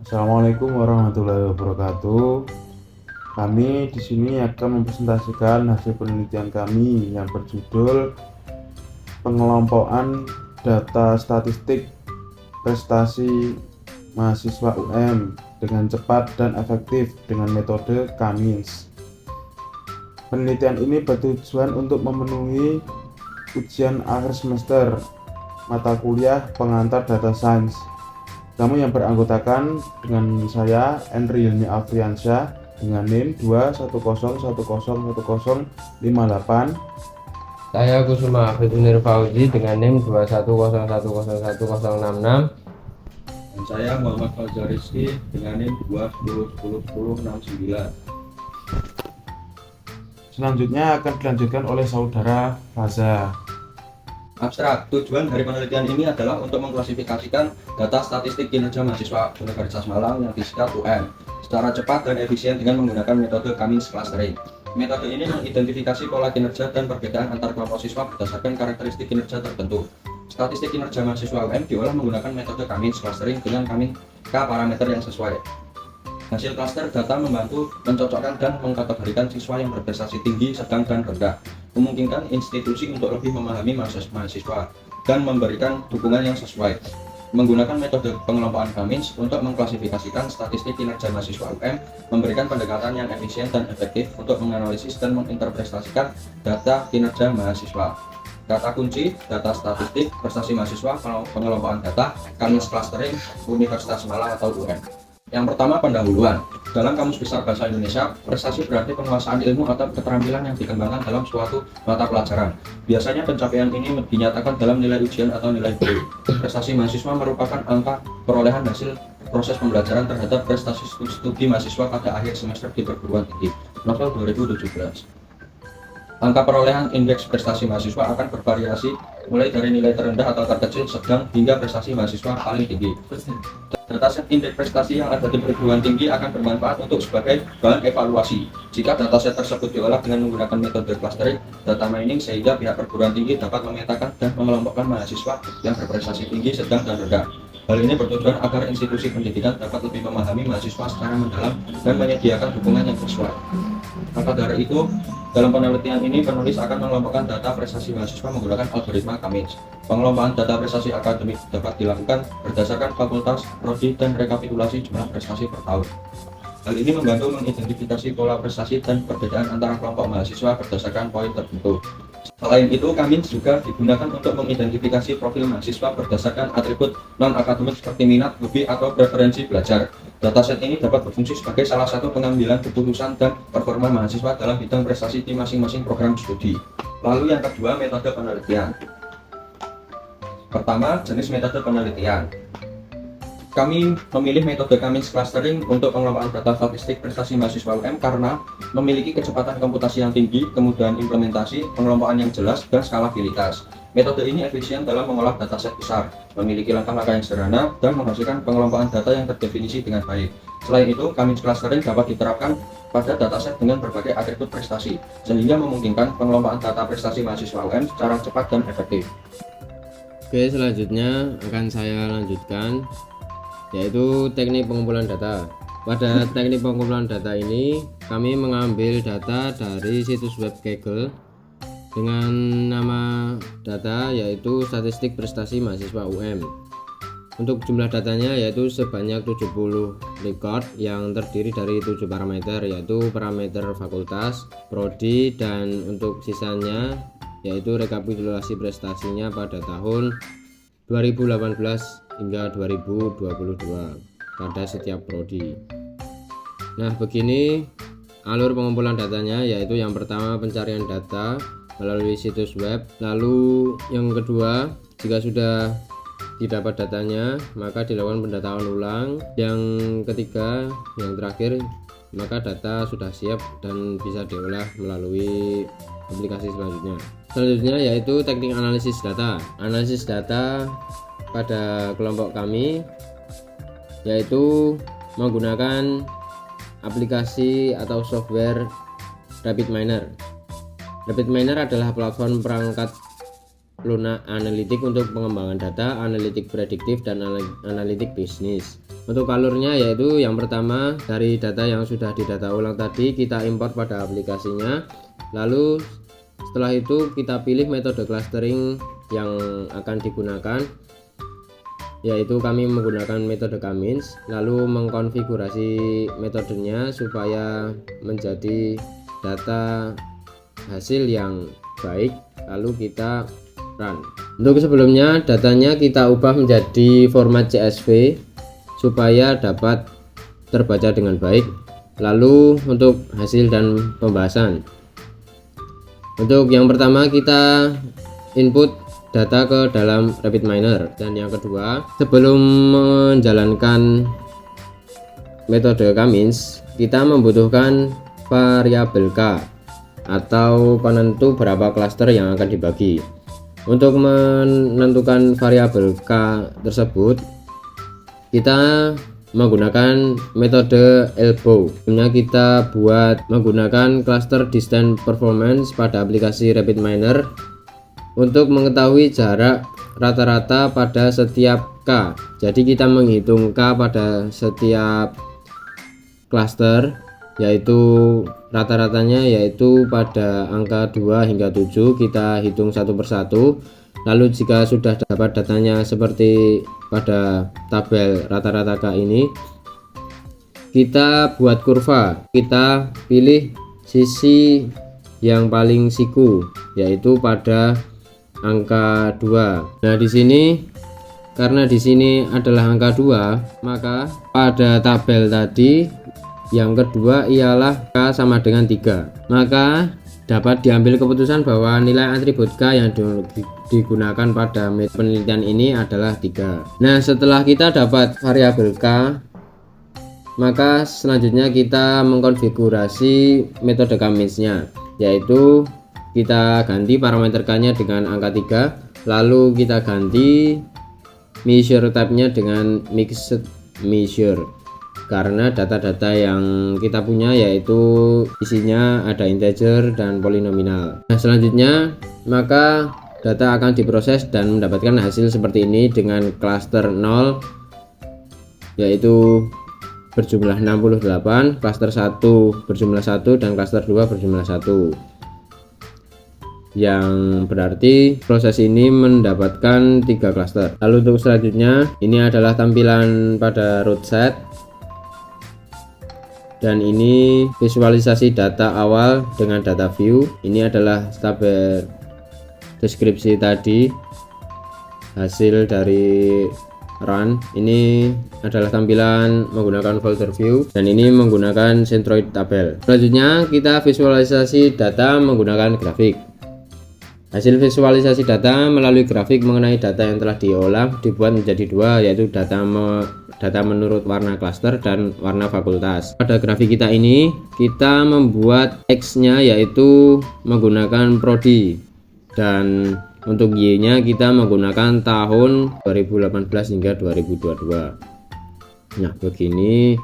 Assalamualaikum warahmatullahi wabarakatuh. Kami di sini akan mempresentasikan hasil penelitian kami yang berjudul pengelompokan data statistik prestasi mahasiswa UM dengan cepat dan efektif dengan metode Cummins. Penelitian ini bertujuan untuk memenuhi ujian akhir semester mata kuliah pengantar data science. Kamu yang beranggotakan dengan saya Henry Hilmi Afriansyah dengan NIM 210101058. Saya Kusuma Hafid Unir Fauzi dengan NIM 210101066. Dan saya Muhammad Fajar Rizky dengan NIM 210101069. Selanjutnya akan dilanjutkan oleh saudara Faza. Abstrak, tujuan dari penelitian ini adalah untuk mengklasifikasikan data statistik kinerja mahasiswa Universitas Malang yang disikat UM secara cepat dan efisien dengan menggunakan metode Cummins clustering. Metode ini mengidentifikasi pola kinerja dan perbedaan antar kelompok siswa berdasarkan karakteristik kinerja tertentu. Statistik kinerja mahasiswa UM diolah menggunakan metode Cummins clustering dengan K parameter yang sesuai. Hasil klaster data membantu mencocokkan dan mengkategorikan siswa yang berprestasi tinggi, sedang, dan rendah, memungkinkan institusi untuk lebih memahami mahasiswa dan memberikan dukungan yang sesuai. Menggunakan metode pengelompokan Cummins untuk mengklasifikasikan statistik kinerja mahasiswa UM memberikan pendekatan yang efisien dan efektif untuk menganalisis dan menginterpretasikan data kinerja mahasiswa. Kata kunci, data statistik, prestasi mahasiswa, pengelompokan data, Cummins clustering, Universitas Malang atau UM. Yang pertama, pendahuluan. Dalam Kamus Besar Bahasa Indonesia, prestasi berarti penguasaan ilmu atau keterampilan yang dikembangkan dalam suatu mata pelajaran. Biasanya pencapaian ini dinyatakan dalam nilai ujian atau nilai B. Prestasi mahasiswa merupakan angka perolehan hasil proses pembelajaran terhadap prestasi studi mahasiswa pada akhir semester di perguruan tinggi. Novel 2017. Angka perolehan indeks prestasi mahasiswa akan bervariasi mulai dari nilai terendah atau terkecil, sedang, hingga prestasi mahasiswa paling tinggi. Dataset indeks prestasi yang ada di perguruan tinggi akan bermanfaat untuk sebagai bahan evaluasi. Jika dataset tersebut diolah dengan menggunakan metode clustering data mining, sehingga pihak perguruan tinggi dapat memetakan dan mengelompokkan mahasiswa yang berprestasi tinggi, sedang, dan rendah. Hal ini bertujuan agar institusi pendidikan dapat lebih memahami mahasiswa secara mendalam dan menyediakan dukungan yang sesuai. Maka dari itu, dalam penelitian ini penulis akan mengelompokkan data prestasi mahasiswa menggunakan algoritma Cummins. Pengelompokan data prestasi akademik dapat dilakukan berdasarkan fakultas, prodi, dan rekapitulasi jumlah prestasi per tahun. Hal ini membantu mengidentifikasi pola prestasi dan perbedaan antara kelompok mahasiswa berdasarkan poin tertentu. Selain itu, Cummins juga digunakan untuk mengidentifikasi profil mahasiswa berdasarkan atribut non-akademik seperti minat, hobi, atau preferensi belajar. Dataset ini dapat berfungsi sebagai salah satu pengambilan keputusan dan performa mahasiswa dalam bidang prestasi di masing-masing program studi. Lalu yang kedua, metode penelitian. Pertama, jenis metode penelitian. Kami memilih metode Cummins clustering untuk pengelompokan data statistik prestasi mahasiswa UM karena memiliki kecepatan komputasi yang tinggi, kemudahan implementasi, pengelompokan yang jelas, dan skalabilitas. Metode ini efisien dalam mengolah dataset besar, memiliki langkah-langkah yang sederhana, dan menghasilkan pengelompokan data yang terdefinisi dengan baik. Selain itu, Cummins clustering dapat diterapkan pada dataset dengan berbagai atribut prestasi, sehingga memungkinkan pengelompokan data prestasi mahasiswa UM secara cepat dan efektif. Oke, selanjutnya akan saya lanjutkan, yaitu teknik pengumpulan data. Pada teknik pengumpulan data ini, kami mengambil data dari situs web Kaggle dengan nama data yaitu statistik prestasi mahasiswa UM. Untuk jumlah datanya yaitu sebanyak 70 record yang terdiri dari 7 parameter, yaitu parameter fakultas, prodi, dan untuk sisanya yaitu rekapitulasi prestasinya pada tahun 2018 hingga 2022 pada setiap prodi. Nah, begini alur pengumpulan datanya, yaitu yang pertama pencarian data melalui situs web, lalu yang kedua jika sudah didapat datanya maka dilakukan pendataan ulang, yang ketiga yang terakhir maka data sudah siap dan bisa diolah melalui aplikasi selanjutnya yaitu teknik analisis data. Analisis data pada kelompok kami yaitu menggunakan aplikasi atau software RapidMiner. RapidMiner adalah platform perangkat lunak analitik untuk pengembangan data, analitik prediktif, dan analitik bisnis. Untuk alurnya yaitu yang pertama dari data yang sudah didata ulang tadi kita import pada aplikasinya, lalu setelah itu kita pilih metode clustering yang akan digunakan, yaitu kami menggunakan metode Kamins, lalu mengkonfigurasi metodenya supaya menjadi data hasil yang baik, lalu kita run. Untuk sebelumnya datanya kita ubah menjadi format CSV supaya dapat terbaca dengan baik. Lalu untuk hasil dan pembahasan, untuk yang pertama kita input data ke dalam RapidMiner, dan yang kedua sebelum menjalankan metode Kamins kita membutuhkan variabel K atau penentu berapa klaster yang akan dibagi. Untuk menentukan variabel K tersebut kita menggunakan metode elbow. Sebelumnya kita buat menggunakan cluster distance performance pada aplikasi RapidMiner untuk mengetahui jarak rata-rata pada setiap K. Jadi kita menghitung K pada setiap cluster, yaitu rata-ratanya yaitu pada angka 2 hingga 7 kita hitung satu persatu. Lalu jika sudah dapat datanya seperti pada tabel rata-rata K ini, kita buat kurva. Kita pilih sisi yang paling siku, yaitu pada angka 2. Nah, di sini karena di sini adalah angka 2, maka pada tabel tadi yang kedua ialah K sama dengan 3. Maka dapat diambil keputusan bahwa nilai atribut K yang digunakan pada penelitian ini adalah 3. Nah, setelah kita dapat variabel K, maka selanjutnya kita mengkonfigurasi metode Kaminsnya, yaitu kita ganti parameter K-nya dengan angka 3, lalu kita ganti measure type-nya dengan mixed measure, karena data-data yang kita punya yaitu isinya ada integer dan polinomial. Nah, selanjutnya maka data akan diproses dan mendapatkan hasil seperti ini dengan cluster 0 yaitu berjumlah 68, cluster 1 berjumlah 1, dan cluster 2 berjumlah 1, yang berarti proses ini mendapatkan 3 cluster. Lalu untuk selanjutnya ini adalah tampilan pada root set, dan ini visualisasi data awal dengan data view. Ini adalah tabel deskripsi tadi, hasil dari run. Ini adalah tampilan menggunakan folder view, dan ini menggunakan centroid tabel. Selanjutnya kita visualisasi data menggunakan grafik. Hasil visualisasi data melalui grafik mengenai data yang telah diolah dibuat menjadi dua, yaitu data menurut warna klaster dan warna fakultas. Pada grafik kita ini kita membuat X-nya yaitu menggunakan prodi, dan untuk Y-nya kita menggunakan tahun 2018 hingga 2022. Nah, begini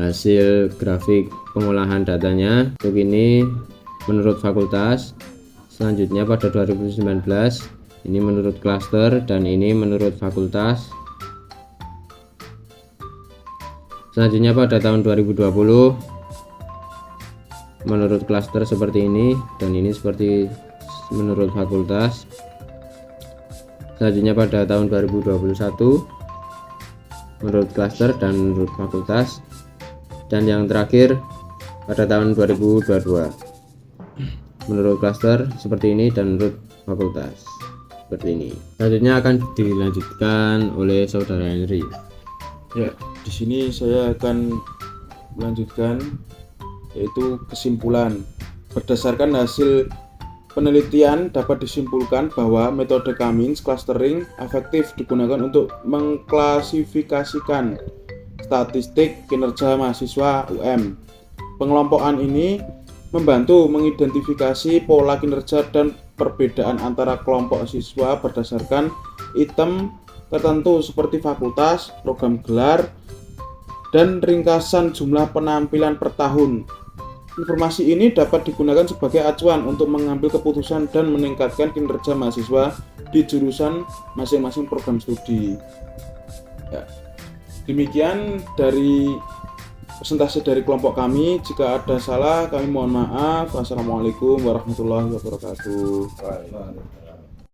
hasil grafik pengolahan datanya. Untuk ini menurut fakultas. Selanjutnya pada 2019 ini menurut klaster, dan ini menurut fakultas. Selanjutnya pada tahun 2020 menurut klaster seperti ini, dan ini seperti menurut fakultas. Selanjutnya pada tahun 2021 menurut klaster dan menurut fakultas, dan yang terakhir pada tahun 2022 menurut klaster seperti ini dan menurut fakultas seperti ini. Selanjutnya akan dilanjutkan oleh saudara Henry. Ya, di sini saya akan melanjutkan yaitu kesimpulan. Berdasarkan hasil penelitian dapat disimpulkan bahwa metode Kamins clustering efektif digunakan untuk mengklasifikasikan statistik kinerja mahasiswa UM. Pengelompokan ini membantu mengidentifikasi pola kinerja dan perbedaan antara kelompok siswa berdasarkan item tertentu seperti fakultas, program gelar, dan ringkasan jumlah penampilan per tahun. Informasi ini dapat digunakan sebagai acuan untuk mengambil keputusan dan meningkatkan kinerja mahasiswa di jurusan masing-masing program studi. Ya. Demikian dari presentasi dari kelompok kami. Jika ada salah kami mohon maaf. Wassalamualaikum warahmatullahi wabarakatuh. Wah,